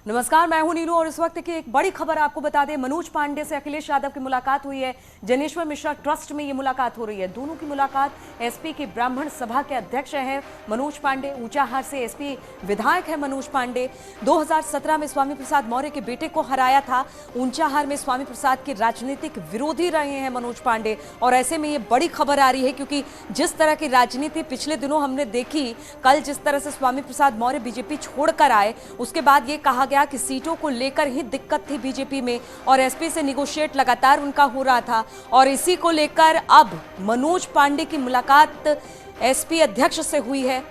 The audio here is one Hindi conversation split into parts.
नमस्कार, मैं हूं नीरू और इस वक्त की एक बड़ी खबर आपको बता दें। मनोज पांडे से अखिलेश यादव की मुलाकात हुई है। जनेश्वर मिश्रा ट्रस्ट में ये मुलाकात हो रही है। दोनों की मुलाकात एसपी की ब्राह्मण सभा के अध्यक्ष हैं मनोज पांडे। ऊंचाहार से एसपी विधायक है मनोज पांडे। 2017 में स्वामी प्रसाद मौर्य के बेटे को हराया था। ऊंचाहार में स्वामी प्रसाद के राजनीतिक विरोधी रहे हैं मनोज पांडे। और ऐसे में ये बड़ी खबर आ रही है क्योंकि जिस तरह की राजनीति पिछले दिनों हमने देखी, कल जिस तरह से स्वामी प्रसाद मौर्य बीजेपी छोड़कर आए, उसके बाद ये कहा गया कि सीटों को लेकर ही दिक्कत थी बीजेपी में और एसपी से निगोशिएट लगातार उनका हो रहा था। और इसी को लेकर अब मनोज पांडे की मुलाकात एसपी अध्यक्ष से हुई है।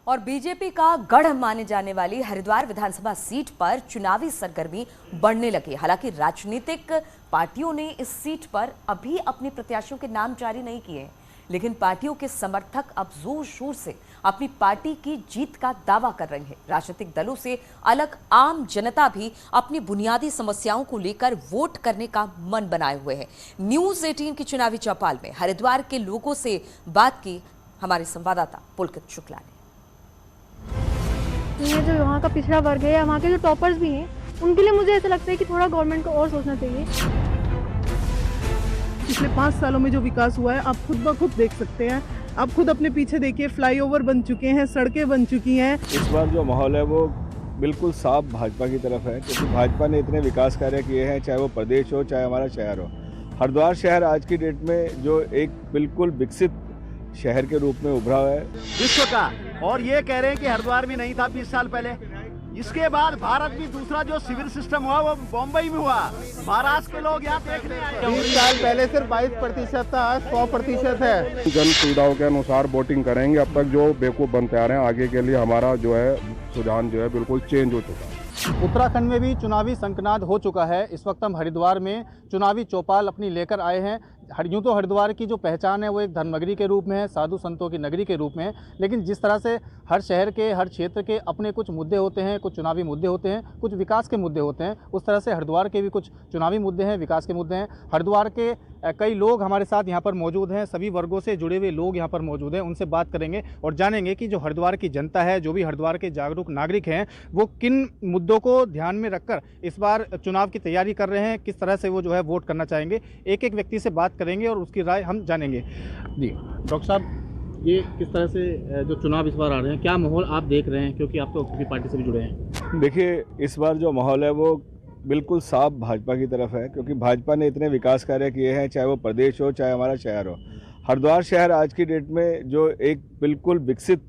और बीजेपी का गढ़ माने जाने वाली हरिद्वार विधानसभा सीट पर चुनावी सरगर्मी बढ़ने लगी। हालांकि राजनीतिक पार्टियों ने इस सीट पर अभी अपने प्रत्याशियों के नाम जारी नहीं किए, लेकिन पार्टियों के समर्थक अब जोर शोर से अपनी पार्टी की जीत का दावा कर रहे हैं। राजनीतिक दलों से अलग आम जनता भी अपनी बुनियादी समस्याओं को लेकर वोट करने का मन बनाए हुए है। न्यूज़ 18 की चुनावी चौपाल में हरिद्वार के लोगों से बात की हमारे संवाददाता पुलकित शुक्ला ने। ये जो यहाँ का पिछड़ा वर्ग है या वहाँ के जो टॉपर्स भी हैं, उनके लिए मुझे ऐसा लगता है कि थोड़ा गवर्नमेंट को और सोचना चाहिए। पिछले 5 सालों में जो विकास हुआ है आप खुद ब खुद देख सकते हैं। आप खुद अपने पीछे देखिए, फ्लाईओवर बन चुके हैं, सड़कें बन चुकी हैं। इस बार जो माहौल है वो बिल्कुल साफ भाजपा की तरफ है, क्योंकि भाजपा ने इतने विकास कार्य किए हैं, चाहे वो प्रदेश हो चाहे हमारा शहर हो। हरिद्वार शहर आज की डेट में जो एक बिल्कुल विकसित शहर के रूप में उभरा है विश्व का, और ये कह रहे हैं कि हरिद्वार में नहीं था 20 साल पहले। इसके बाद भारत में दूसरा जो सिविल सिस्टम हुआ वो बॉम्बई में हुआ। महाराष्ट्र के लोग यहाँ देखने आए। 20 साल पहले सिर्फ 22% था, आज 100% है। जन सुविधाओं के अनुसार वोटिंग करेंगे। अब तक जो बेवकूफ़ बनते आ रहे हैं, आगे के लिए हमारा जो है रुझान जो है बिल्कुल चेंज हो चुका है। उत्तराखंड में भी चुनावी संकनाद हो चुका है। इस वक्त हम हरिद्वार में चुनावी चौपाल अपनी लेकर आए हैं। यूँ तो हरिद्वार की जो पहचान है वो एक धर्मनगरी के रूप में है, साधु संतों की नगरी के रूप में है, लेकिन जिस तरह से हर शहर के, हर क्षेत्र के अपने कुछ मुद्दे होते हैं, कुछ चुनावी मुद्दे होते हैं, कुछ विकास के मुद्दे होते हैं, उस तरह से हरिद्वार के भी कुछ चुनावी मुद्दे हैं, विकास के मुद्दे हैं। हरिद्वार के कई लोग हमारे साथ यहाँ पर मौजूद हैं, सभी वर्गों से जुड़े हुए लोग यहाँ पर मौजूद हैं। उनसे बात करेंगे और जानेंगे कि जो हरिद्वार की जनता है, जो भी हरिद्वार के जागरूक नागरिक हैं, वो किन मुद्दों को ध्यान में रखकर इस बार चुनाव की तैयारी कर रहे हैं, किस तरह से वो जो है वोट करना चाहेंगे। एक एक व्यक्ति से बात करेंगे और उसकी राय हम जानेंगे। जी डॉक्टर साहब, ये किस तरह से जो चुनाव इस बार आ रहे हैं, क्या माहौल आप देख रहे हैं, क्योंकि आप तो अपनी पार्टी से भी जुड़े हैं? देखिए, इस बार जो माहौल है वो बिल्कुल साफ भाजपा की तरफ है, क्योंकि भाजपा ने इतने विकास कार्य किए हैं, चाहे वो प्रदेश हो चाहे हमारा शहर हो। हरिद्वार शहर आज की डेट में जो एक बिल्कुल विकसित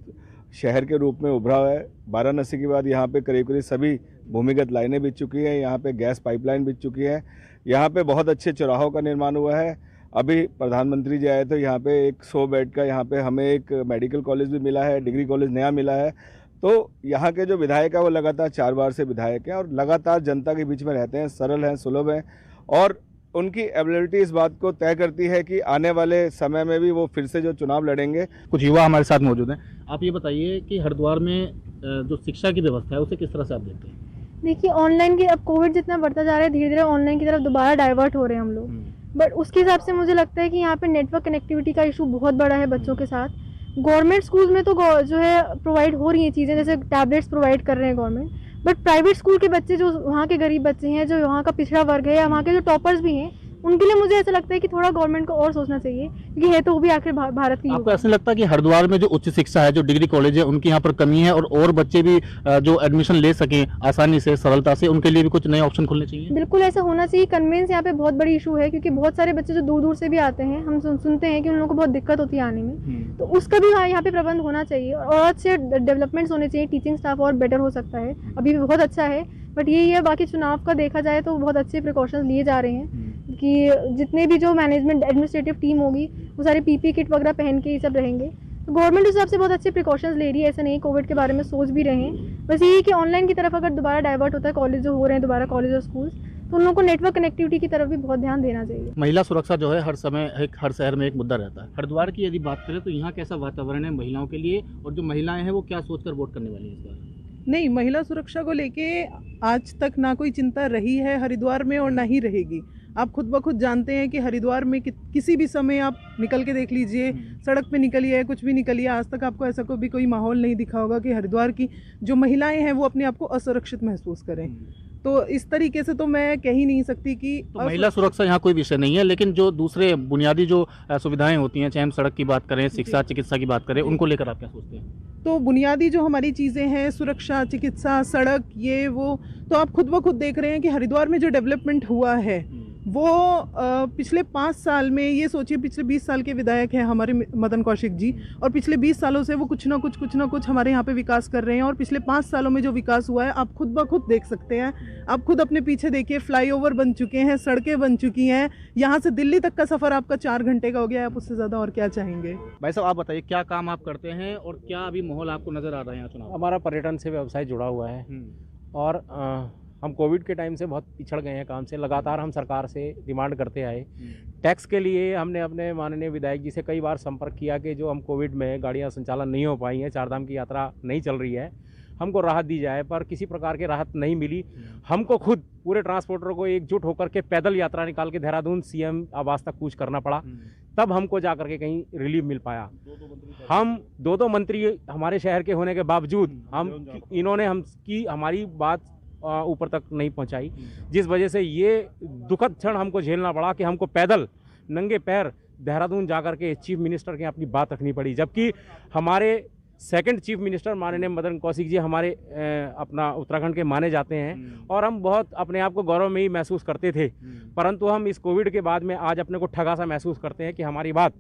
शहर के रूप में उभरा है। वाराणसी के बाद यहाँ पे करीब करीब सभी भूमिगत लाइनें बिछ चुकी हैं, यहाँ पे गैस पाइपलाइन बिछ चुकी है, यहाँ पे बहुत अच्छे चौराहों का निर्माण हुआ है। अभी प्रधानमंत्री जी आए तो यहाँ पे एक 100 बेड का यहाँ पे हमें एक मेडिकल कॉलेज भी मिला है, डिग्री कॉलेज नया मिला है। तो यहाँ के जो विधायक है वो लगातार 4 बार से विधायक हैं और लगातार जनता के बीच में रहते हैं, सरल हैं, सुलभ हैं, और उनकी एबिलिटी इस बात को तय करती है कि आने वाले समय में भी वो फिर से जो चुनाव लड़ेंगे। कुछ युवा हमारे साथ मौजूद हैं। आप ये बताइए कि हरिद्वार में जो शिक्षा की व्यवस्था है उसे किस तरह से आप देखते हैं? देखिए, ऑनलाइन की अब कोविड जितना बढ़ता जा रहा है, धीरे धीरे ऑनलाइन की तरफ दोबारा डाइवर्ट हो रहे हैं हम लोग। बट उसके हिसाब से मुझे लगता है कि यहाँ पे नेटवर्क कनेक्टिविटी का इशू बहुत बड़ा है बच्चों के साथ। गवर्नमेंट स्कूल में तो जो है प्रोवाइड हो रही हैं चीज़ें, जैसे टैबलेट्स प्रोवाइड कर रहे हैं गवर्नमेंट, बट प्राइवेट स्कूल के बच्चे, जो वहाँ के गरीब बच्चे हैं, जो यहाँ का पिछड़ा वर्ग है या वहाँ के जो टॉपर्स भी हैं, उनके लिए मुझे ऐसा लगता है कि थोड़ा गवर्नमेंट को और सोचना चाहिए, क्योंकि है तो वो भी आखिर भारत की। आपको ऐसा लगता है कि हरिद्वार में जो उच्च शिक्षा है, जो डिग्री कॉलेज है, उनकी यहाँ पर कमी है और बच्चे भी जो एडमिशन ले सकें आसानी से, सरलता से, उनके लिए भी कुछ नए ऑप्शन खुलने चाहिए? बिल्कुल ऐसा होना चाहिए। कन्वेंस यहाँ पे बहुत बड़ी इशू है, क्योंकि बहुत सारे बच्चे जो दूर दूर से भी आते हैं, हम सुनते हैं कि उन लोगों को बहुत दिक्कत होती है आने में, तो उसका भी यहाँ पे प्रबंध होना चाहिए और अच्छे डेवलपमेंट्स होने चाहिए। टीचिंग स्टाफ और बेटर हो सकता है, अभी भी बहुत अच्छा है, बट यही है। बाकी चुनाव का देखा जाए तो बहुत अच्छे प्रिकॉशंस लिए जा रहे हैं कि जितने भी जो मैनेजमेंट एडमिनिस्ट्रेटिव टीम होगी वो सारे पीपी किट वगैरह पहन के ये सब रहेंगे। तो गवर्नमेंट उस हिसाब से बहुत अच्छे प्रिकॉशंस ले रही है, ऐसा नहीं कोविड के बारे में सोच भी रहे हैं। बस यही कि ऑनलाइन की तरफ अगर दोबारा डाइवर्ट होता है, कॉलेज जो हो रहे हैं दोबारा कॉलेज और स्कूल, तो उन लोगों को नेटवर्क कनेक्टिविटी की तरफ भी बहुत ध्यान देना चाहिए। महिला सुरक्षा जो है हर समय हर शहर में एक मुद्दा रहता है। हरिद्वार की यदि बात करें तो यहाँ कैसा वातावरण है महिलाओं के लिए, और जो महिलाएं हैं वो क्या सोचकर वोट करने वाली हैं इस बार? नहीं, महिला सुरक्षा को लेके आज तक ना कोई चिंता रही है हरिद्वार में और ना ही रहेगी। आप खुद ब खुद जानते हैं कि हरिद्वार में किसी भी समय आप निकल के देख लीजिए, सड़क पे निकलिए, कुछ भी निकलिए, आज तक आपको ऐसा कोई माहौल नहीं दिखा होगा कि हरिद्वार की जो महिलाएं हैं वो अपने आप को असुरक्षित महसूस करें। तो इस तरीके से तो मैं कह ही नहीं सकती कि तो महिला सुरक्षा यहाँ कोई विषय नहीं है, लेकिन जो दूसरे बुनियादी जो सुविधाएं होती हैं, चाहे हम सड़क की बात करें, शिक्षा, चिकित्सा की बात करें, उनको लेकर आप क्या सोचते हैं? तो बुनियादी जो हमारी चीज़ें हैं, सुरक्षा, चिकित्सा, सड़क, ये वो, तो आप खुद ब खुद देख रहे हैं कि हरिद्वार में जो डेवलपमेंट हुआ है वो पिछले 5 साल में, ये सोचिए पिछले 20 साल के विधायक हैं हमारे मदन कौशिक जी, और पिछले 20 सालों से वो कुछ ना कुछ हमारे यहाँ पे विकास कर रहे हैं। और पिछले 5 सालों में जो विकास हुआ है आप खुद ब खुद देख सकते हैं। आप खुद अपने पीछे देखिए, फ्लाईओवर बन चुके हैं, सड़कें बन चुकी हैं, यहाँ से दिल्ली तक का सफ़र आपका 4 घंटे का हो गया है। आप उससे ज़्यादा और क्या चाहेंगे? भाई साहब, आप बताइए क्या काम आप करते हैं और क्या अभी माहौल आपको नज़र आ रहा है यहाँ चुनाव? हमारा पर्यटन से व्यवसाय जुड़ा हुआ है और हम कोविड के टाइम से बहुत पिछड़ गए हैं काम से। लगातार हम सरकार से डिमांड करते आए। टैक्स के लिए हमने अपने माननीय विधायक जी से कई बार संपर्क किया कि जो हम कोविड में गाड़ियां संचालन नहीं हो पाई हैं, चारधाम की यात्रा नहीं चल रही है, हमको राहत दी जाए, पर किसी प्रकार की राहत नहीं मिली। हमको खुद पूरे ट्रांसपोर्टर को एकजुट होकर के पैदल यात्रा निकाल के देहरादून सीएम आवास तक कूच करना पड़ा, तब हमको जा करके कहीं रिलीफ मिल पाया। हम दो मंत्री हमारे शहर के होने के बावजूद इन्होंने हमारी बात ऊपर तक नहीं पहुंचाई, जिस वजह से ये दुखद क्षण हमको झेलना पड़ा कि हमको पैदल नंगे पैर देहरादून जाकर के चीफ मिनिस्टर के अपनी बात रखनी पड़ी। जबकि हमारे सेकंड चीफ मिनिस्टर माननीय मदन कौशिक जी हमारे अपना उत्तराखंड के माने जाते हैं और हम बहुत अपने आप को गौरव में ही महसूस करते थे, परंतु हम इस कोविड के बाद में आज अपने को ठगा सा महसूस करते हैं कि हमारी बात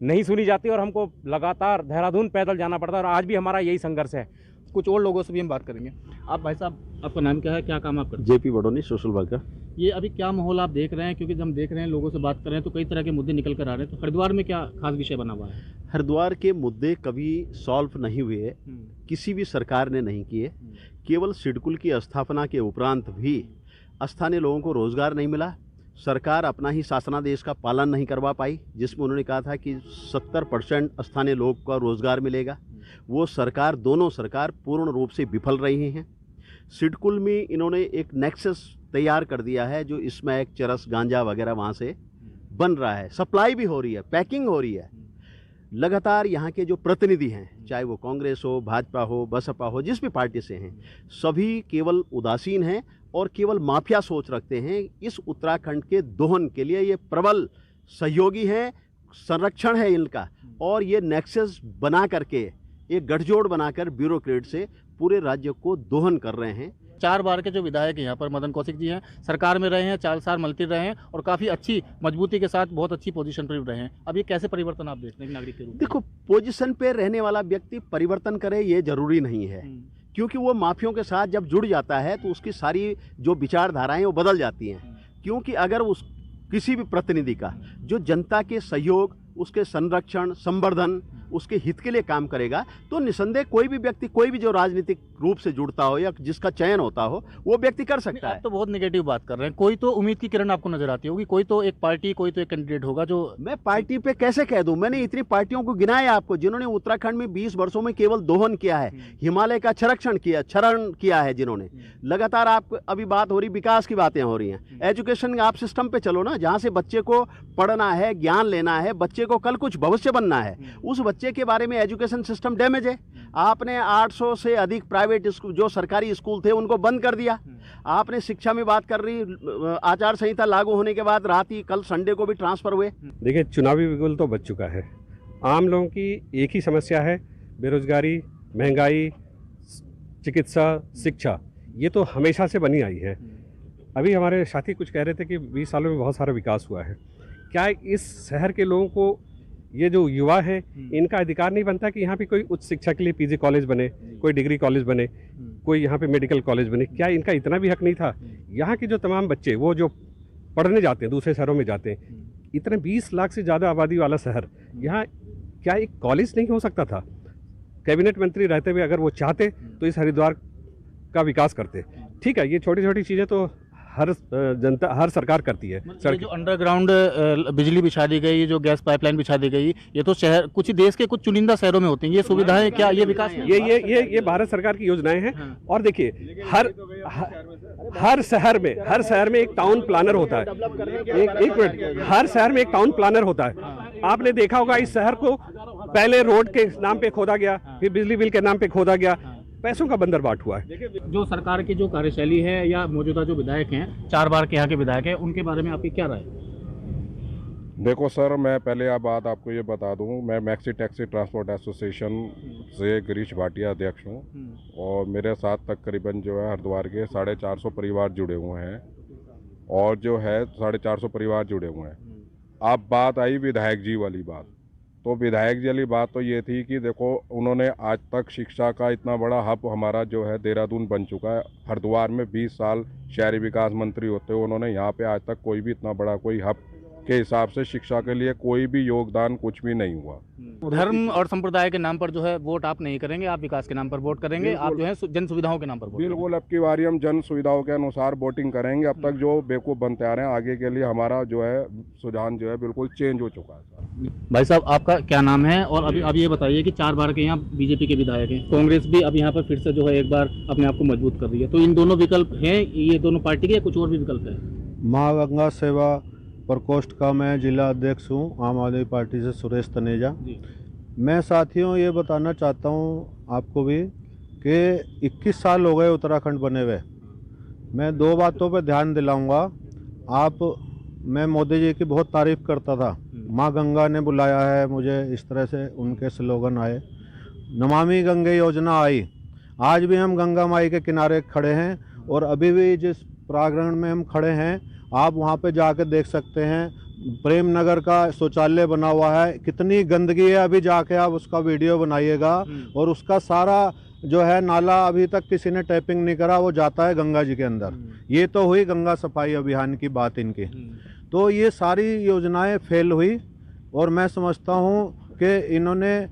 नहीं सुनी जाती और हमको लगातार देहरादून पैदल जाना पड़ता है। और आज भी हमारा यही संघर्ष है। कुछ और लोगों से भी हम बात करेंगे। आप भाई साहब, आपका नाम क्या है, क्या काम आप करते हैं? JP Badoni, social worker. ये अभी क्या माहौल आप देख रहे हैं? क्योंकि जब हम देख रहे हैं, लोगों से बात कर रहे हैं, तो कई तरह के मुद्दे निकल कर आ रहे हैं। तो हरिद्वार में क्या खास विषय बना हुआ है? हरिद्वार के मुद्दे कभी सॉल्व नहीं हुए, किसी भी सरकार ने नहीं किए। केवल सिडकुल की स्थापना के उपरांत भी स्थानीय लोगों को रोजगार नहीं मिला। सरकार अपना ही शासनादेश का पालन नहीं करवा पाई, जिसमें उन्होंने कहा था कि 70% स्थानीय लोग का रोजगार मिलेगा। वो सरकार, दोनों सरकार पूर्ण रूप से विफल रही हैं। सिडकुल में इन्होंने एक नेक्सस तैयार कर दिया है, जो स्मैक, चरस, गांजा वगैरह वहाँ से बन रहा है, सप्लाई भी हो रही है, पैकिंग हो रही है। लगातार यहाँ के जो प्रतिनिधि हैं, चाहे वो कांग्रेस हो, भाजपा हो, बसपा हो, जिस भी पार्टी से हैं, सभी केवल उदासीन हैं और केवल माफिया सोच रखते हैं। इस उत्तराखंड के दोहन के लिए ये प्रबल सहयोगी हैं, संरक्षण है इनका, और ये नेक्सस बना करके, एक गठजोड़ बनाकर ब्यूरोक्रेट से पूरे राज्य को दोहन कर रहे हैं। 4 बार के जो विधायक यहाँ पर मदन कौशिक जी हैं, सरकार में रहे हैं, 4 साल मंत्री रहे हैं और काफ़ी अच्छी मजबूती के साथ बहुत अच्छी पोजीशन पर रहे हैं। अब ये कैसे परिवर्तन आप देखते हैं नागरिक के रूप में? देखो, पोजीशन पे रहने वाला व्यक्ति परिवर्तन करे ये जरूरी नहीं है, क्योंकि वो माफियों के साथ जब जुड़ जाता है तो उसकी सारी जो विचारधाराएं वो बदल जाती हैं। क्योंकि अगर उस किसी भी प्रतिनिधि का जो जनता के सहयोग, उसके संरक्षण, संवर्धन, उसके हित के लिए काम करेगा, तो निसंदेह कोई भी व्यक्ति, कोई भी जो राजनीतिक रूप से जुड़ता हो या जिसका चयन होता हो, वो व्यक्ति कर सकता है। आप तो बहुत नेगेटिव बात कर रहे हैं। कोई तो उम्मीद की किरण आपको नजर आती होगी, कोई तो एक पार्टी, कोई तो एक कैंडिडेट होगा जो... मैं पार्टी पे कैसे कह दूं? मैंने इतनी पार्टियों को गिनाया आपको, जिन्होंने उत्तराखंड में 20 वर्षों में केवल दोहन किया है, हिमालय का क्षरण किया है, जिन्होंने लगातार, आप अभी बात हो रही, विकास की बातें हो रही हैं, एजुकेशन आप सिस्टम पे चलो ना, जहाँ से बच्चे को पढ़ना है, ज्ञान लेना है, बच्चे को कल कुछ भविष्य बनना है, उस बच्चे के बारे में एजुकेशन सिस्टम डैमेज है। आपने 800 से अधिक प्राइवेट स्कूल, जो सरकारी स्कूल थे, उनको बंद कर दिया। आपने शिक्षा में बात कर रही, आचार संहिता लागू होने के बाद रात ही, कल संडे को भी ट्रांसफर हुए। देखिए, चुनावी बिगुल तो बच चुका है। आम लोगों की एक ही समस्या है, बेरोजगारी, महंगाई, चिकित्सा, शिक्षा। ये तो हमेशा से बनी आई है। अभी हमारे साथी कुछ कह रहे थे कि 20 सालों में बहुत सारा विकास हुआ है। क्या इस शहर के लोगों को, ये जो युवा है, इनका अधिकार नहीं बनता कि यहाँ पे कोई उच्च शिक्षा के लिए पीजी कॉलेज बने, कोई डिग्री कॉलेज बने, कोई यहाँ पे मेडिकल कॉलेज बने? क्या इनका इतना भी हक नहीं था? यहाँ के जो तमाम बच्चे, वो जो पढ़ने जाते हैं, दूसरे शहरों में जाते हैं, इतने 20 लाख से ज़्यादा आबादी वाला शहर, यहाँ क्या एक कॉलेज नहीं हो सकता था? कैबिनेट मंत्री रहते हुए अगर वो चाहते तो इस हरिद्वार का विकास करते। ठीक है, ये छोटी छोटी चीज़ें तो हर जनता, हर सरकार करती है। ये जो अंडरग्राउंड बिजली बिछा दी गई, जो गैस पाइपलाइन बिछा दी गई, ये तो शहर कुछ ही देश के कुछ चुनिंदा शहरों में होती हैं। ये सुविधाएं क्या ये विकास ये भारत सरकार की योजनाएं हैं। और देखिए हर शहर में एक टाउन प्लानर होता है। एक मिनट, हर शहर में एक टाउन प्लानर होता है। आपने देखा होगा इस शहर को पहले रोड के नाम पे खोदा गया, फिर बिजली बिल के नाम पे खोदा गया, पैसों का बंदरबाट हुआ है। जो सरकार की जो कार्यशैली है या मौजूदा जो विधायक हैं, 4 बार के यहाँ के विधायक हैं, उनके बारे में आपकी क्या राय है? देखो सर, मैं पहले बात आपको ये बता दूं, मैं मैक्सी टैक्सी ट्रांसपोर्ट एसोसिएशन से गिरीश भाटिया अध्यक्ष हूं और मेरे साथ तकरीबन जो है हरिद्वार के 450 परिवार जुड़े हुए हैं और जो है 450 परिवार जुड़े हुए हैं। अब बात आई विधायक जी वाली बात, तो विधायक जी वाली बात तो ये थी कि देखो उन्होंने आज तक शिक्षा का इतना बड़ा हब हमारा जो है देहरादून बन चुका है। हरिद्वार में 20 साल शहरी विकास मंत्री होते हुए उन्होंने यहाँ पे आज तक कोई भी इतना बड़ा कोई हब के हिसाब से शिक्षा के लिए कोई भी योगदान कुछ भी नहीं हुआ। धर्म और संप्रदाय के नाम पर जो है वोट आप नहीं करेंगे, आप विकास के नाम पर वोट करेंगे, आप जो है जन सुविधाओं के नाम पर वोट बिल्कुल। अब की बारी हम जन सुविधाओं के अनुसार वोटिंग करेंगे। अब तक जो बेवकूफ़ बनते आ रहे हैं, आगे के लिए हमारा जो है सुझाव जो है बिल्कुल चेंज हो चुका है। भाई साहब, आपका क्या नाम है? और अभी ये बताइए कि 4 बार के यहाँ बीजेपी के विधायक हैं, कांग्रेस भी अब यहाँ पर फिर से जो है एक बार अपने आप को मजबूत कर रही है, तो इन दोनों विकल्प हैं, ये दोनों पार्टी के या कुछ और भी विकल्प है? माँ गंगा सेवा प्रकोष्ठ का मैं जिला अध्यक्ष हूँ, आम आदमी पार्टी से सुरेश तनेजा। मैं साथियों ये बताना चाहता हूँ आपको भी कि 21 साल हो गए उत्तराखंड बने हुए। मैं 2 बातों पे ध्यान दिलाऊंगा। मैं मोदी जी की बहुत तारीफ़ करता था, माँ गंगा ने बुलाया है मुझे, इस तरह से उनके स्लोगन आए। नमामि गंगे योजना आई, आज भी हम गंगा माई के किनारे खड़े हैं और अभी भी जिस प्रांगण में हम खड़े हैं आप वहाँ पे जाकर देख सकते हैं। प्रेम नगर का शौचालय बना हुआ है, कितनी गंदगी है, अभी जाके आप उसका वीडियो बनाइएगा। और उसका सारा जो है नाला अभी तक किसी ने टैपिंग नहीं करा, वो जाता है गंगा जी के अंदर। ये तो हुई गंगा सफाई अभियान की बात इनकी। तो ये सारी योजनाएं फेल हुई और मैं समझता हूँ कि इन्होंने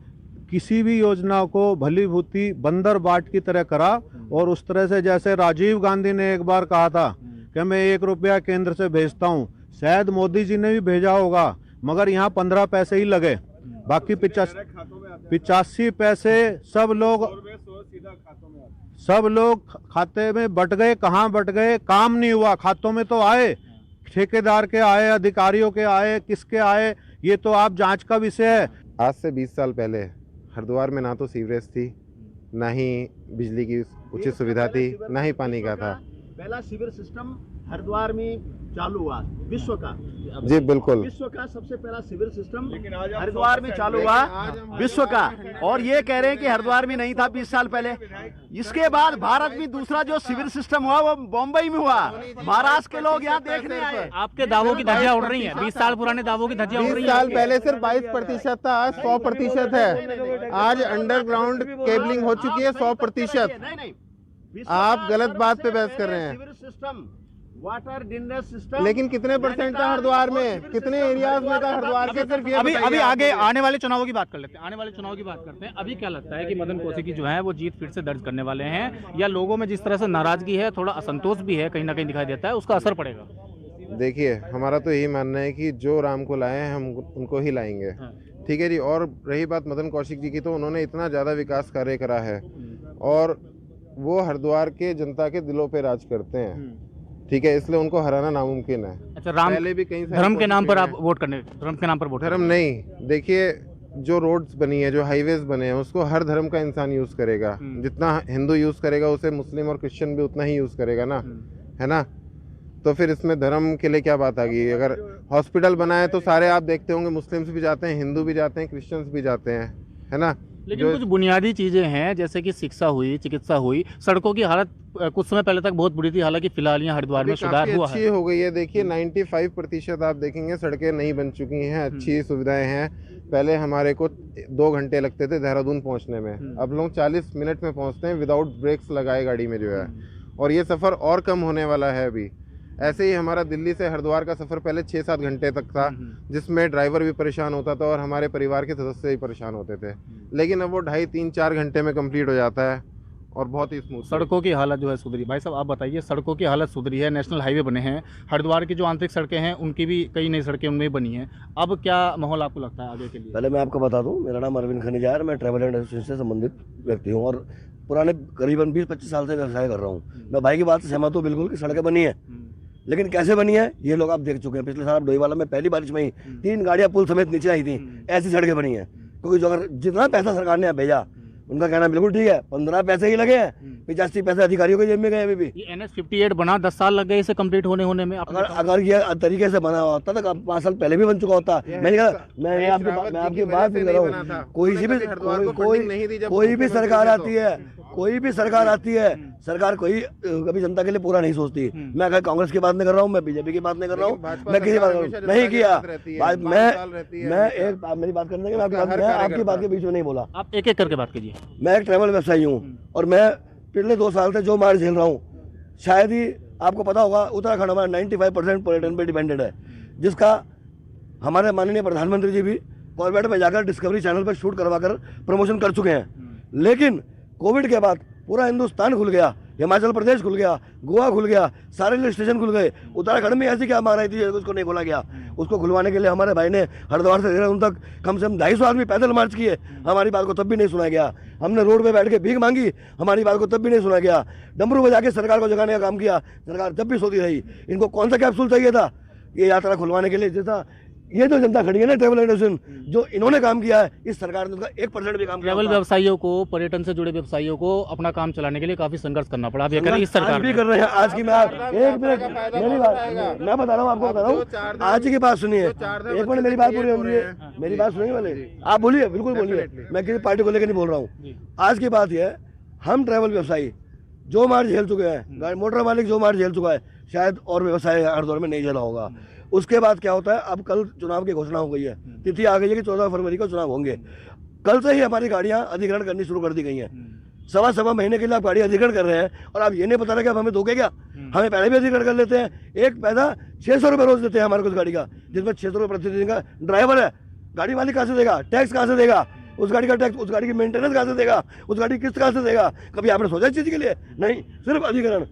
किसी भी योजना को भली भूति बंदर बाट की तरह करा। और उस तरह से जैसे राजीव गांधी ने एक बार कहा था कि मैं 1 रुपया केंद्र से भेजता हूँ, शायद मोदी जी ने भी भेजा होगा, मगर यहाँ 15 पैसे ही लगे, बाकी 85 पैसे सब लोग खाते में बट गए। कहाँ बट गए? काम नहीं हुआ, खातों में तो आए, ठेकेदार के आए, अधिकारियों के आए, किसके आए, ये तो आप जांच का विषय है। आज से 20 साल पहले हरिद्वार में ना तो सीवरेज थी, ना ही बिजली की उचित सुविधा थी, ना ही पानी का था। पहला सीवर सिस्टम हरिद्वार में चालू हुआ, विश्व का। जी बिल्कुल, विश्व का सबसे पहला सीवर सिस्टम हरिद्वार में चालू हुआ, विश्व का। और ये कह रहे हैं कि हरिद्वार में नहीं था 20 साल पहले। इसके बाद भारत में दूसरा जो सीवर सिस्टम हुआ वो बॉम्बई में हुआ। महाराष्ट्र के लोग यहाँ देखने आए। आपके दावों की धज्जियां उड़ रही हैं, 20 साल पुराने दावों की धज्जियां उड़ रही हैं। 20 साल पहले सिर्फ 22% था, आज 100% है। आज अंडरग्राउंड केबलिंग हो चुकी है 100%। आप गलत बात पे बहस कर रहे हैं। वाटर ड्रेनेज सिस्टम लेकिन कितने परसेंट था हरिद्वार में, कितने एरियाज में था हरिद्वार के? सिर्फ अभी आगे आने वाले चुनावों की बात कर लेते हैं, आने वाले चुनाव की बात करते हैं। अभी क्या लगता है कि मदन कौशिकी जो है वो जीत फिर से दर्ज करने वाले हैं, या लोगों में जिस तरह से नाराजगी है, थोड़ा असंतोष भी है, कहीं ना कहीं दिखाई देता है, उसका असर पड़ेगा? देखिए, हमारा तो यही मानना है कि जो राम को लाए हैं हम उनको ही लाएंगे। ठीक है जी। और रही बात मदन कौशिक जी की, तो उन्होंने इतना ज़्यादा विकास कार्य करा है और वो हरिद्वार के जनता के दिलों पे राज करते हैं। ठीक है, इसलिए उनको हराना नामुमकिन है। अच्छा, राम पहले भी कहीं धर्म के नाम पर आप वोट करने, धर्म के नाम पर वोट? धर्म नहीं, देखिए जो रोड्स बनी है, जो हाईवेज बने हैं, उसको हर धर्म का इंसान यूज़ करेगा। जितना हिंदू यूज़ करेगा उसे मुस्लिम और क्रिश्चियन भी उतना ही यूज़ करेगा ना, है ना। तो फिर इसमें धर्म के लिए क्या बात आ गई? अगर हॉस्पिटल बनाए तो सारे आप देखते होंगे मुस्लिम्स भी जाते हैं, हिंदू भी जाते हैं, क्रिश्चियंस भी जाते हैं, है ना। लेकिन कुछ बुनियादी चीज़ें हैं जैसे कि शिक्षा हुई, चिकित्सा हुई, सड़कों की हालत कुछ समय पहले तक बहुत बुरी थी, हालांकि फिलहाल यहाँ हरिद्वार में सुधार हुआ है, अच्छी हो गई है। देखिए 95% आप देखेंगे सड़कें नहीं बन चुकी हैं, अच्छी सुविधाएं हैं। पहले हमारे को 2 घंटे लगते थे देहरादून पहुँचने में, अब लोग 40 मिनट में पहुँचते हैं विदाउट ब्रेक्स लगाए गाड़ी में जो है। और ये सफ़र और कम होने वाला है अभी। ऐसे ही हमारा दिल्ली से हरिद्वार का सफ़र पहले 6-7 घंटे तक था, जिसमें ड्राइवर भी परेशान होता था और हमारे परिवार के सदस्य भी परेशान होते थे। लेकिन अब वो 2.5-3-4 घंटे में कंप्लीट हो जाता है और बहुत ही स्मूथ। सड़कों की हालत जो है सुधरी, भाई साहब आप बताइए, सड़कों की हालत सुधरी है, नेशनल हाईवे बने हैं, हरिद्वार की जो आंतरिक सड़कें हैं उनकी भी कई नई सड़कें उनमें बनी हैं, अब क्या माहौल आपको लगता है आगे के लिए? पहले मैं आपको बता दूं, मेरा नाम अरविंद खनीजा है, मैं ट्रैवल एंड एसोसिएशन से संबंधित व्यक्ति हूं और पुराने करीबन 20-25 साल से व्यवसाय कर रहा हूं। मैं भाई की बात से सहमत हूं बिल्कुल कि सड़कें बनी है, लेकिन कैसे बनी है ये लोग आप देख चुके हैं। पिछले साल आप डोईवाला में पहली बारिश में ही 3 गाड़ियां पुल समेत नीचे आई थी, ऐसी सड़कें बनी हैं। क्योंकि जो अगर जितना पैसा सरकार ने भेजा, उनका कहना बिल्कुल ठीक है, 15 पैसे ही लगे हैं, 85 पैसे अधिकारियों के जेब में गए अभी भी। ये NH 58 बना 10 साल लग गए इसे कंप्लीट होने में। अगर ये तरीके से बना होता तो 5 साल पहले भी बन चुका होता। मैंने कहा मैं आपकी बात भी कर रहा हूँ, कोई भी सरकार आती है, कोई भी सरकार आती है, सरकार कोई कभी जनता के लिए पूरा नहीं सोचती। मैं अगर कांग्रेस की बात नहीं कर रहा हूँ, मैं बीजेपी की बात नहीं कर रहा हूँ, मैं किसी बात नहीं किया। मैं एक मेरी बात करने के मैं आपकी बात के बीच में नहीं बोला। आप एक एक करके बात कीजिए। मैं एक ट्रैवल व्यवसायी हूँ और मैं पिछले 2 साल से जो मार झेल रहा हूँ, शायद ही आपको पता होगा, उत्तराखंड हमारा 95% पर्यटन पर डिपेंडेड है, जिसका हमारे माननीय प्रधानमंत्री जी भी कॉर्बेट में जाकर डिस्कवरी चैनल पर शूट करवा कर प्रमोशन कर चुके हैं। लेकिन कोविड के बाद पूरा हिंदुस्तान खुल गया, हिमाचल प्रदेश खुल गया, गोवा खुल गया, सारे हिल स्टेशन खुल गए। उत्तराखंड में ऐसी क्या मार आई थी उसको नहीं खोला गया? उसको खुलवाने के लिए हमारे भाई ने हरिद्वार से देहरादून तक कम से कम 250 आदमी पैदल मार्च किए, हमारी बात को तब भी नहीं सुना गया। हमने रोड पे बैठ के भीख मांगी, हमारी बात को तब भी नहीं सुना गया। डमरू बजा के सरकार को जगाने का काम किया, सरकार जब भी सोती रही। इनको कौन सा कैप्सूल चाहिए था ये यात्रा खुलवाने के लिए? जैसा ये जो जनता खड़ी है ना ट्रैवल एजेंसी, जो इन्होंने काम किया है, इस सरकार ने उसका 1% भी काम किया। ट्रैवल व्यवसायियों को, पर्यटन से जुड़े व्यवसायियों को अपना काम चलाने के लिए काफी संघर्ष करना पड़ा। अब ये करें इस सरकार भी कर रहे हैं। आज की मैं एक मिनट मेरी बात मैं बता रहा हूँ, आपको बता रहा हूँ, आज की बात सुनिए, एक मिनट मेरी बात पूरी होनी है, मेरी बात सुनिए वाले, आप बोलिए, बिल्कुल बोलिए, मैं किसी पार्टी को लेकर नहीं बोल रहा हूँ। आज की बात यह, हम ट्रैवल व्यवसायी जो मार झेल चुके हैं, मोटर मालिक जो मार झेल चुका है, शायद और व्यवसाय हरिद्वार में नहीं झेला होगा। उसके बाद क्या होता है, अब कल चुनाव की घोषणा हो गई है, तिथि आ गई है कि 14 फरवरी को चुनाव होंगे। कल से ही हमारी गाड़ियां अधिग्रहण करनी शुरू कर दी गई हैं। 1.25 महीने के लिए आप गाड़ी अधिग्रहण कर रहे हैं और आप ये नहीं बता रहे कि आप हमें दोगे क्या? हमें पहले भी अधिग्रहण कर लेते हैं। एक पैसा 600 रुपये रोज देते हैं हमारे कुछ गाड़ी का, जिसमें 600 रुपये प्रतिदिन का ड्राइवर है, गाड़ी मालिक कहाँ से देगा? टैक्स कहाँ से देगा? उस गाड़ी का टैक्स, उस गाड़ी की मेंटेनेंस कहाँ से देगा? उस गाड़ी की किस्त कहाँ से देगा? कभी आपने सोचा इस चीज के लिए? नहीं, सिर्फ अधिग्रहण।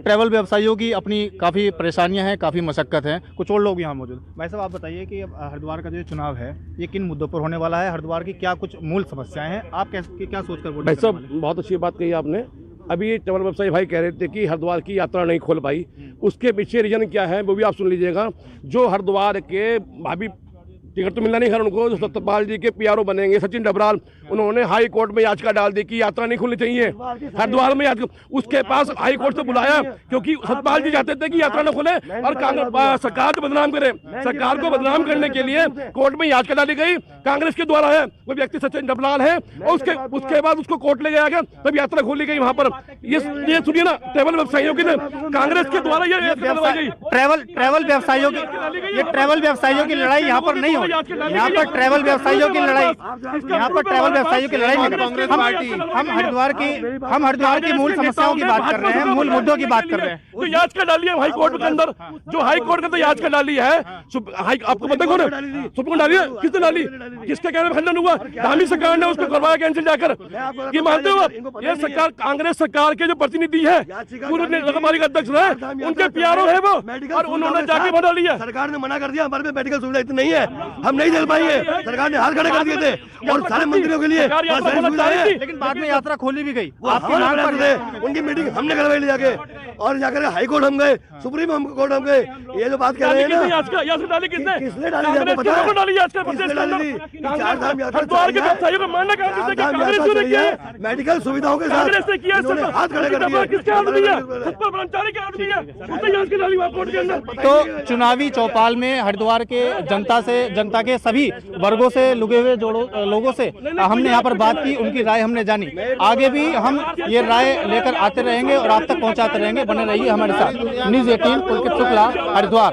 ट्रैवल व्यवसायियों की अपनी काफ़ी परेशानियां हैं, काफ़ी मशक्कत है। कुछ और लोग यहाँ मौजूद। भाई साहब आप बताइए कि अब हरिद्वार का जो चुनाव है ये किन मुद्दों पर होने वाला है? हरिद्वार की क्या कुछ मूल समस्याएं हैं? आप क्या सोचकर बोल? भाई साहब बहुत अच्छी बात कही आपने। अभी ये ट्रैवल व्यवसायी भाई कह रहे थे कि हरिद्वार की यात्रा नहीं खोल पाई, उसके पीछे रीजन क्या है वो भी आप सुन लीजिएगा। जो हरिद्वार के भाभी टिकट तो मिलना नहीं है उनको, जो सत्यपाल जी के PRO बनेंगे सचिन डबराल, उन्होंने हाई कोर्ट में याचिका डाल दी कि यात्रा नहीं खुलनी चाहिए हरिद्वार में। उसके पास हाई कोर्ट से बुलाया क्योंकि सत्यपाल जी चाहते थे कि यात्रा न खुले और कांग्रेस सरकार को बदनाम करे। सरकार को बदनाम करने के लिए कोर्ट में याचिका डाली गई, कांग्रेस के द्वारा है, वो व्यक्ति सचिन डबराल है, और उसके बाद उसको कोर्ट ले जाया गया, तब यात्रा खोली गई वहां पर। ये सुनिए ना, ट्रैवल व्यवसायियों की कांग्रेस के द्वारा ये ट्रैवल व्यवसायियों की लड़ाई यहाँ पर नहीं, यहाँ पर ट्रैवल व्यवसायियों की लड़ाई, यहाँ पर ट्रैवल व्यवसायियों की लड़ाई नहीं। हम हरिद्वार की मूल समस्याओं की बात कर रहे हैं, मूल मुद्दों की बात कर रहे हैं। तो याचिका डाली है हाई कोर्ट के अंदर, जो हाई कोर्ट के अंदर याचिका डाली है, आपको पता कौन है? सुप्रीम कोर्ट डाली है। किसने डाली? किसके कहने पर खंडन हुआ? धामी सरकार ने उसको करवाया कैंसिल जाकर। ये मानते हो आप? ये सरकार, कांग्रेस सरकार के जो प्रतिनिधि है, पूर्व नगरपालिका अध्यक्ष है, उनके PRO है वो, और उन्होंने जाके बना लिया। सरकार ने मना कर दिया, हमारे पे मेडिकल सुविधा इतनी नहीं है, हम नहीं चल पाएंगे। सरकार ने हाथ खड़े कर दिए थे और सारे मंत्रियों के लिए, लेकिन बाद में यात्रा खोली भी गई। आपकी मांग पर थे, उनकी मीटिंग हमने करवाई ले जाके, और जाकर हाई कोर्ट हम गए, सुप्रीम कोर्ट हम गए। ये जो बात कर रहे हैं ना, किसने डाली? आपको पता है? किसने डाली थी? मेडिकल सुविधाओं के साथ हाथ खड़े कर दिए। तो चुनावी चौपाल में हरिद्वार के जनता के सभी वर्गों से लुगे हुए लोगों से हमने यहाँ पर बात की, उनकी राय हमने जानी। आगे भी हम ये राय लेकर आते रहेंगे और आप तक पहुँचाते रहेंगे। बने रहिए हमारे साथ। न्यूज़ 18 पुलकित शुक्ला, हरिद्वार।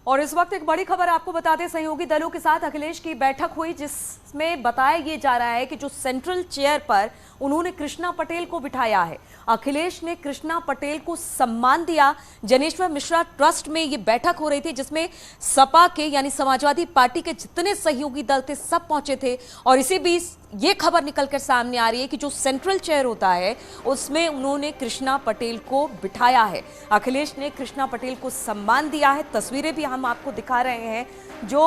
और इस वक्त एक बड़ी खबर आपको बता दें, सहयोगी दलों के साथ अखिलेश की बैठक हुई, जिस जिसमें बताया ये जा रहा है कि जो सेंट्रल चेयर पर उन्होंने कृष्णा पटेल को बिठाया है, अखिलेश ने कृष्णा पटेल को सम्मान दिया। जनेश्वर मिश्रा ट्रस्ट में ये बैठक हो रही थी जिसमें सपा के यानी समाजवादी पार्टी के जितने सहयोगी दल थे सब पहुंचे थे। और इसी बीच ये खबर निकलकर सामने आ रही है कि जो सेंट्रल चेयर होता है उसमें उन्होंने कृष्णा पटेल को बिठाया है। अखिलेश ने कृष्णा पटेल को सम्मान दिया है। तस्वीरें भी हम आपको दिखा रहे हैं जो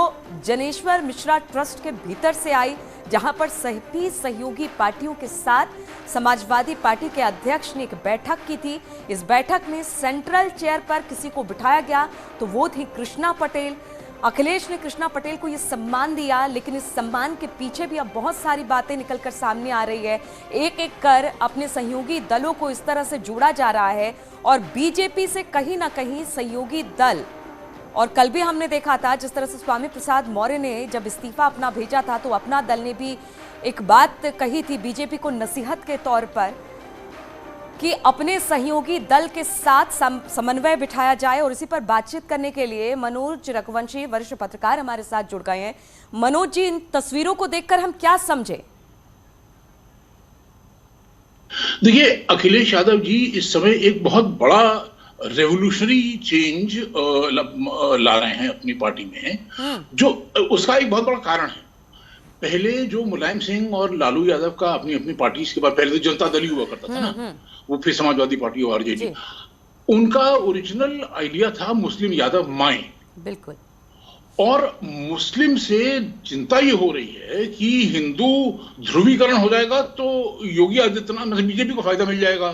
जनेश्वर मिश्रा ट्रस्ट के भीतर से आई, जहां पर सभी सहयोगी पार्टियों के साथ समाजवादी पार्टी के अध्यक्ष ने एक बैठक की थी। इस बैठक में सेंट्रल चेयर पर किसी को बिठाया गया तो वो थी कृष्णा पटेल। अखिलेश ने कृष्णा पटेल को ये सम्मान दिया, लेकिन इस सम्मान के पीछे भी अब बहुत सारी बातें निकलकर सामने आ रही है। एक एक कर अपने सहयोगी दलों को इस तरह से जोड़ा जा रहा है और बीजेपी से कहीं ना कहीं सहयोगी दल, और कल भी हमने देखा था जिस तरह से स्वामी प्रसाद मौर्य ने जब इस्तीफा अपना भेजा था तो अपना दल ने भी एक बात कही थी बीजेपी को नसीहत के तौर पर कि अपने सहयोगी दल के साथ समन्वय बिठाया जाए। और इसी पर बातचीत करने के लिए मनोज रघुवंशी वरिष्ठ पत्रकार हमारे साथ जुड़ गए हैं। मनोज जी, इन तस्वीरों को देखकर हम क्या समझे? देखिए, अखिलेश यादव जी इस समय एक बहुत बड़ा रेवोल्यूशनरी चेंज ला रहे हैं अपनी पार्टी में, जो उसका एक बहुत बड़ा कारण है। पहले जो मुलायम सिंह और लालू यादव का अपनी अपनी पार्टी, इसके बाद पहले तो जनता दल ही हुआ करता था ना, वो फिर समाजवादी पार्टी और आरजेडी, उनका ओरिजिनल आइडिया था मुस्लिम यादव माए। बिल्कुल। और मुस्लिम से चिंता ये हो रही है कि हिंदू ध्रुवीकरण हो जाएगा तो योगी आदित्यनाथ, मतलब बीजेपी को फायदा मिल जाएगा।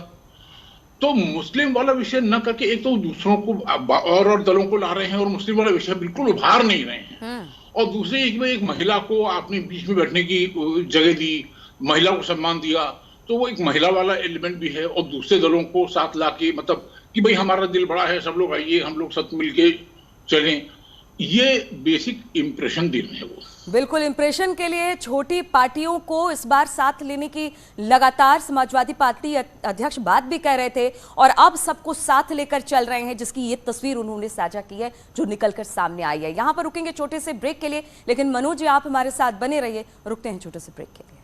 तो मुस्लिम वाला विषय न करके एक तो दूसरों को और दलों को ला रहे हैं और मुस्लिम वाला विषय बिल्कुल उभार नहीं रहे हैं। और दूसरे एक महिला को आपने बीच में बैठने की जगह दी, महिला को सम्मान दिया, तो वो एक महिला वाला एलिमेंट भी है। और दूसरे दलों को साथ ला के, मतलब कि भाई हमारा दिल बड़ा है, सब लोग आइए, हम लोग सब मिलके चलें, ये बेसिक इंप्रेशन दे रहे हैं वो। बिल्कुल, इंप्रेशन के लिए छोटी पार्टियों को इस बार साथ लेने की लगातार समाजवादी पार्टी अध्यक्ष बात भी कह रहे थे और अब सबको साथ लेकर चल रहे हैं, जिसकी ये तस्वीर उन्होंने साझा की है जो निकलकर सामने आई है। यहां पर रुकेंगे छोटे से ब्रेक के लिए, लेकिन मनोज जी आप हमारे साथ बने रहिए। रुकते हैं छोटे से ब्रेक के लिए।